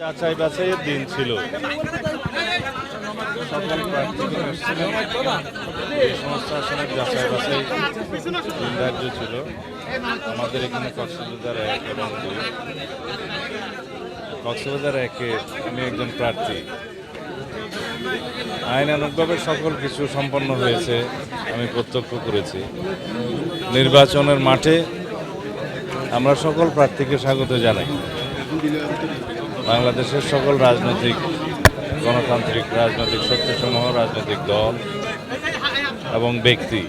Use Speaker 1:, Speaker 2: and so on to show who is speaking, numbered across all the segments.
Speaker 1: যাচাই বাছাইয়ের দিন ছিল। সকল প্রার্থীগণ এসেছিলেন। এই সমস্ত আসনের যাচাই বাছাই দিন ধার্য ছিল। আমাদের এখানে কক্সবাজার 1 এবং 2। কক্সবাজার 1-এ আমি একজন প্রার্থী। আইনানুগভাবে সকল কিছু সম্পন্ন হয়েছে, আমি প্রত্যক্ষ করেছি। নির্বাচনের মাঠে আমরা সকল প্রার্থীকে স্বাগত জানাই। বাংলাদেশের সকল রাজনৈতিক গণতান্ত্রিক রাজনৈতিক শক্তিসমূহ, রাজনৈতিক দল এবং ব্যক্তি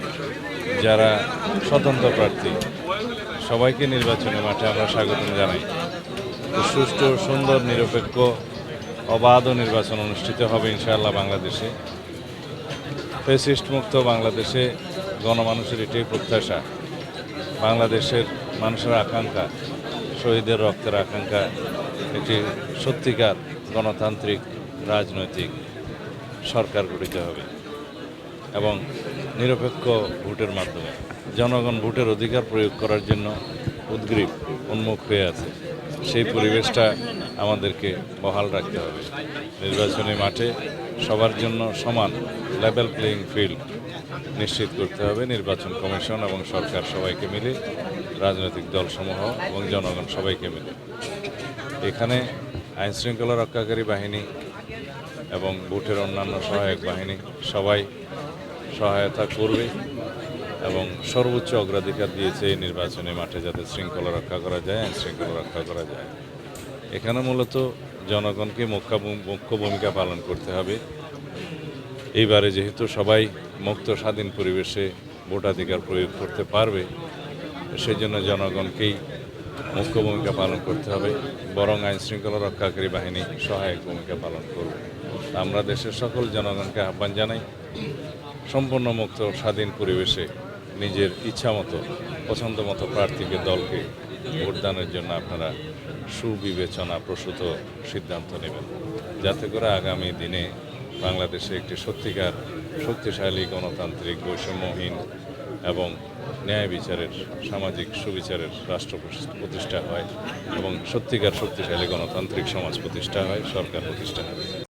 Speaker 1: যারা স্বতন্ত্র প্রার্থী, সবাইকে নির্বাচনের মাঠে আমরা স্বাগত জানাই। সুষ্ঠু, সুন্দর, নিরপেক্ষ, অবাধ নির্বাচন অনুষ্ঠিত হবে ইনশাআল্লাহ বাংলাদেশে। ফ্যাসিস্ট মুক্ত বাংলাদেশে গণমানুষের এটাই প্রত্যাশা। বাংলাদেশের মানুষের আকাঙ্ক্ষা, শহীদের রক্তের আকাঙ্ক্ষা, একটি সত্যিকার গণতান্ত্রিক রাজনৈতিক সরকার গঠিত হবে এবং নিরপেক্ষ ভোটের মাধ্যমে। জনগণ ভোটের অধিকার প্রয়োগ করার জন্য উদ্গ্রীব, উন্মুখ হয়ে আছে। সেই পরিবেশটা আমাদেরকে বহাল রাখতে হবে। নির্বাচনী মাঠে সবার জন্য সমান লেভেল প্লেয়িং ফিল্ড নিশ্চিত করতে হবে। নির্বাচন কমিশন এবং সরকার সবাইকে মিলে, রাজনৈতিক দলসমূহ এবং জনগণ সবাইকে মিলে। এখানে আইনশৃঙ্খলা রক্ষাকারী বাহিনী এবং ভোটের অন্যান্য সহায়ক বাহিনী সবাই সহায়তা করবে এবং সর্বোচ্চ অগ্রাধিকার দিয়েছে এই নির্বাচনী মাঠে, যাতে শৃঙ্খলা রক্ষা করা যায়, আইনশৃঙ্খলা রক্ষা করা যায়। এখানে মূলত জনগণকে মুখ্য ভূমিকা পালন করতে হবে। এইবারে যেহেতু সবাই মুক্ত স্বাধীন পরিবেশে ভোটাধিকার প্রয়োগ করতে পারবে, সেই জন্য জনগণকেই মুখ্য ভূমিকা পালন করতে হবে, বরং আইনশৃঙ্খলা রক্ষাকারী বাহিনী সহায়ক ভূমিকা পালন করবে। আমরা দেশের সকল জনগণকে আহ্বান জানাই, সম্পূর্ণ মুক্ত স্বাধীন পরিবেশে নিজের ইচ্ছামতো পছন্দমতো প্রার্থীকে, দলকে ভোটদানের জন্য আপনারা সুবিবেচনা প্রসূত সিদ্ধান্ত নেবেন, যাতে করে আগামী দিনে বাংলাদেশে একটি সত্যিকার শক্তিশালী গণতান্ত্রিক বৈষম্যহীন এবং ন্যায় বিচারের, সামাজিক সুবিচারের রাষ্ট্র প্রতিষ্ঠা হয় এবং সত্যিকার শক্তিশালী গণতান্ত্রিক সমাজ প্রতিষ্ঠা হয়, সরকার প্রতিষ্ঠা হয়।